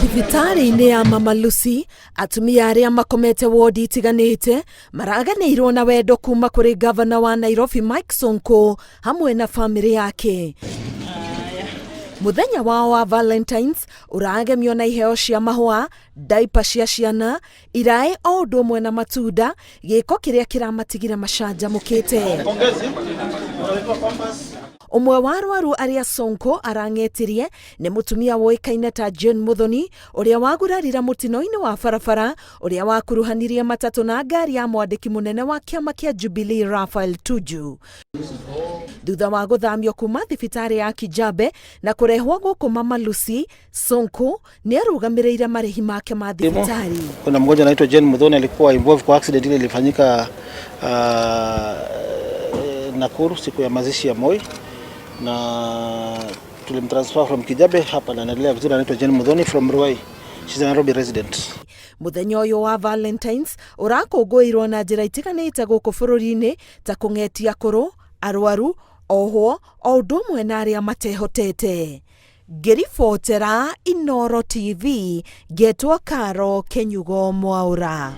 Thibitari-ini ya Mama Lucy, atumia aria makomete wondi itiganiite maraheirwo na wendo kuma kuri gavana wa Nairobi Mike Sonko hamwe na bamiri yake. Muthenya wao wa Valentines uragemio na iheo cia mahua, diaper cia ciana, irae o undu umwe na matunda, giko kiria kiramatigira macanjamukite. Umwe wa arwaru aria Sonko arang'etirie ni mutumia woikaine ta Muthoni uria wagurarira mutino-ini wa barabara uria wakuruhanirie matatu na ngari ya mwandiki munene wa kiama kia Jubilee Raphael Tuju. Thutha wa guthamio kuma thibitari ya Kijabe na kurehwo guku Mama Lucy, Sonko ni arugamireire marihi make ma thibitari. Kuna mmoja anaitwa Muthoni alikuwa involved kwa accident ile ilifanyika Nakuru siku ya mazishi ya Moi, na tulimtransfer from Kijabe hapa na anaendelea vizuri. Anaitwa Muthoni from Ruai. She's a Nairobi resident. Muthenya uyu wa Valentines urakungũirwo na njira itiganiite guku bururi-ini ta kung'etia kuru, arwaru, ohwo, o undu umwe na aria matehotete. Ngiribotera Inooro TV, getwo Karo Kenyugo Mwaura.